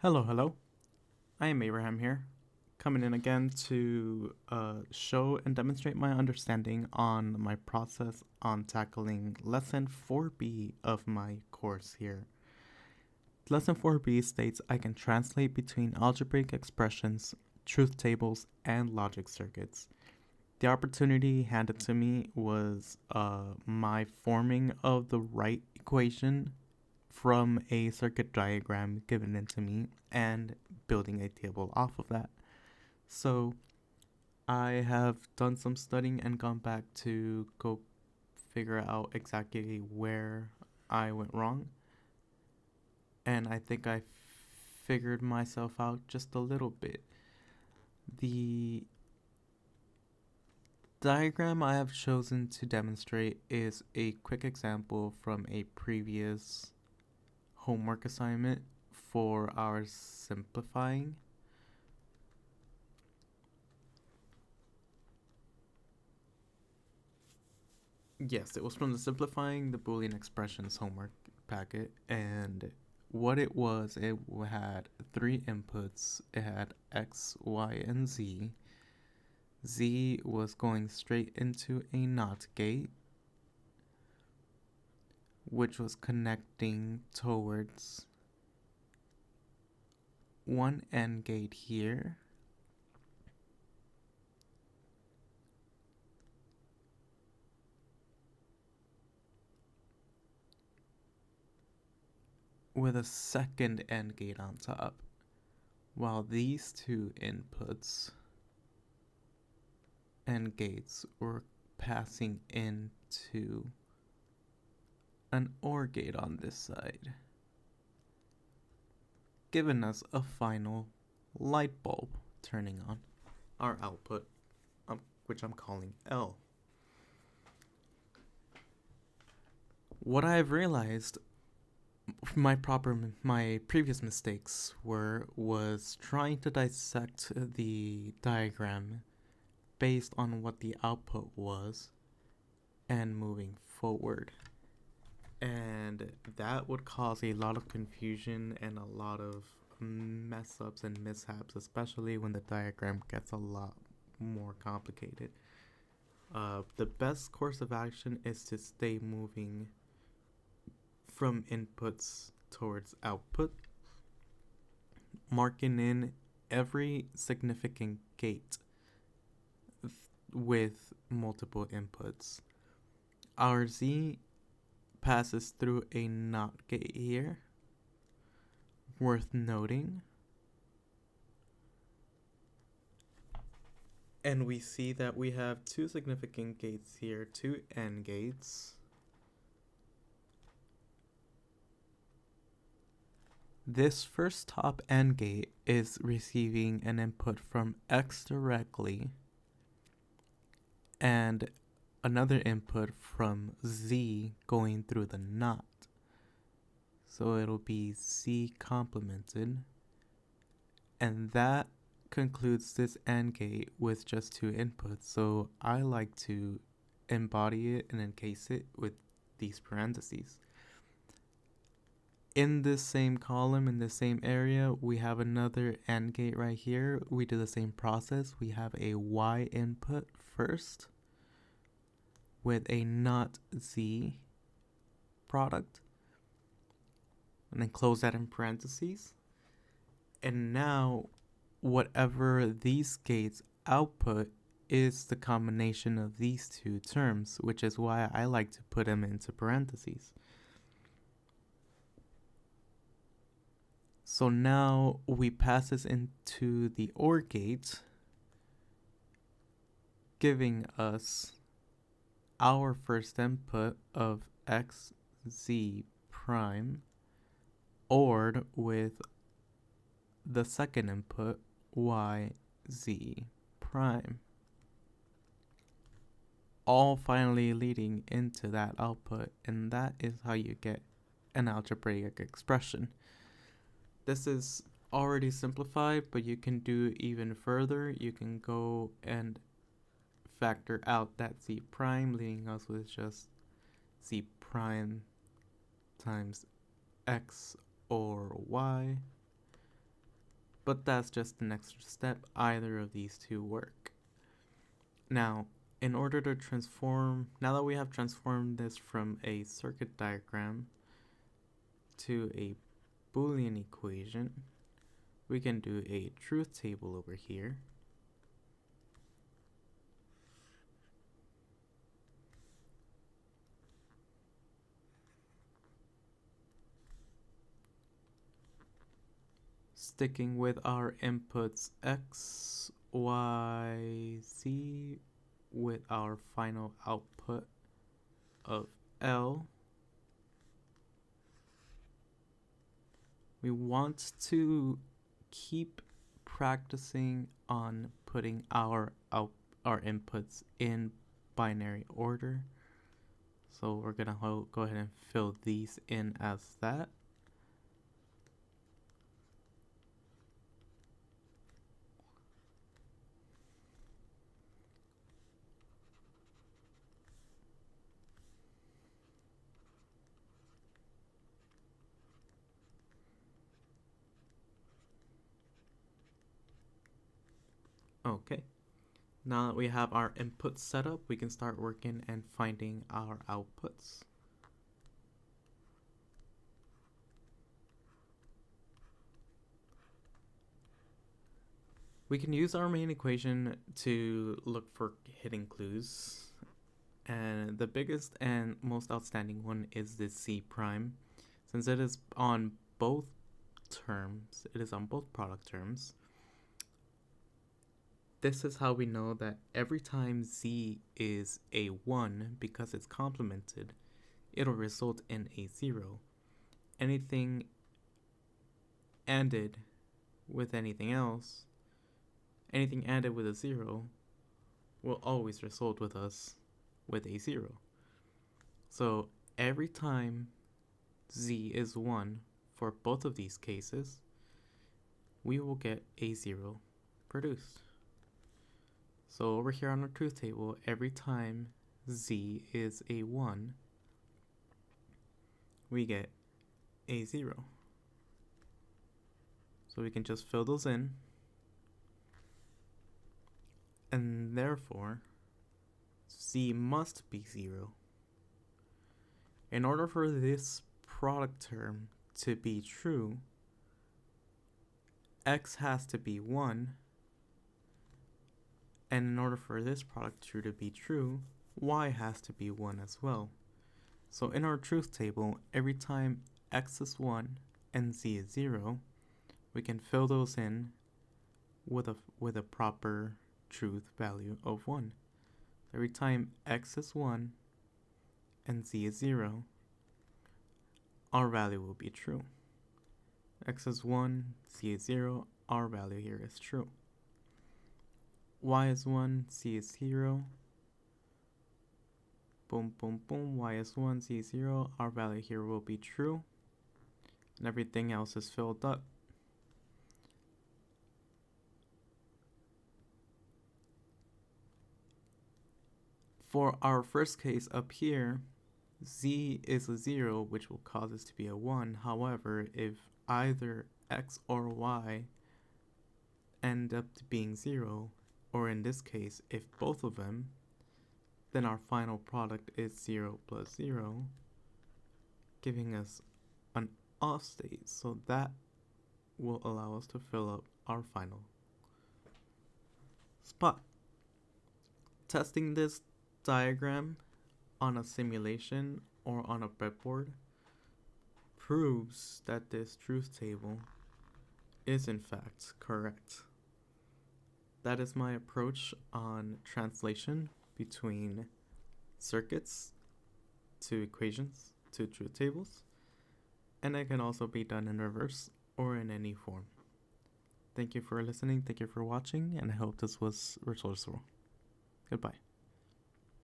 Hello. I am Abraham here, coming in again to show and demonstrate my understanding on my process on tackling Lesson 4B of my course here. Lesson 4B states I can translate between algebraic expressions, truth tables, and logic circuits. The opportunity handed to me was my forming of the right equation from a circuit diagram given into me and building a table off of that. So I have done some studying and gone back to go figure out exactly where I went wrong. And I think I figured myself out just a little bit. The diagram I have chosen to demonstrate is a quick example from a previous homework assignment for our simplifying. Yes, it was from the Simplifying the Boolean Expressions homework packet, and what it was, it had three inputs. It had X, Y, and Z. Z was going straight into a NOT gate, which was connecting towards one AND gate here, with a second AND gate on top, while these two inputs and gates were passing into an OR gate on this side, giving us a final light bulb turning on our output, which I'm calling L. What I've realized my previous mistakes was trying to dissect the diagram based on what the output was and moving forward. And that would cause a lot of confusion and a lot of mess ups and mishaps, especially when the diagram gets a lot more complicated. The best course of action is to stay moving from inputs towards output, marking in every significant gate with multiple inputs. Our Z passes through a NOT gate here, worth noting. And we see that we have two significant gates here, two AND gates. This first top AND gate is receiving an input from X directly and another input from Z going through the NOT. So it'll be Z complemented. And that concludes this AND gate with just two inputs. So I like to embody it and encase it with these parentheses. In this same column, in the same area, we have another AND gate right here. We do the same process. We have a Y input first with a NOT Z product. And then close that in parentheses. And now, whatever these gates output is the combination of these two terms, which is why I like to put them into parentheses. So now we pass this into the OR gate, giving us our first input of X, Z prime, ORed with the second input, Y, Z prime. All finally leading into that output, and that is how you get an algebraic expression. This is already simplified, but you can do even further. You can go and factor out that Z prime, leaving us with just Z prime times X or Y. but that's just an extra step. Either of these two work. Now, in order to transform, now that we have transformed this from a circuit diagram to a Boolean equation, we can do a truth table over here. Sticking with our inputs x, y, z, with our final output of L. We want to keep practicing on putting our inputs in binary order. So we're gonna go ahead and fill these in as that. Okay, now that we have our inputs set up, we can start working and finding our outputs. We can use our main equation to look for hidden clues, and the biggest and most outstanding one is the C prime. Since it is on both terms, it is on both product terms, this is how we know that every time Z is a 1, because it's complemented, it'll result in a 0. Anything ANDed with anything else, anything ANDed with a 0 will always result with us with a 0. So every time Z is 1 for both of these cases, we will get a 0 produced. So over here on our truth table, every time Z is a 1, we get a 0. So we can just fill those in, and therefore Z must be 0. In order for this product term to be true, X has to be 1, and in order for this product to be true, Y has to be 1 as well. So in our truth table, every time X is 1 and Z is 0, we can fill those in with a proper truth value of 1. Every time X is 1 and Z is 0, our value will be true. X is 1, Z is 0, our value here is true. Y is 1, Z is 0. Boom, boom, boom. Y is 1, Z is 0. Our value here will be true. And everything else is filled up. For our first case up here, Z is a 0, which will cause this to be a 1. However, if either X or Y end up being 0, or in this case, if both of them, then our final product is 0 plus 0, giving us an off state. So that will allow us to fill up our final spot. Testing this diagram on a simulation or on a breadboard proves that this truth table is in fact correct. That is my approach on translation between circuits to equations to truth tables, and it can also be done in reverse or in any form. Thank you for listening, thank you for watching, and I hope this was resourceful. Goodbye.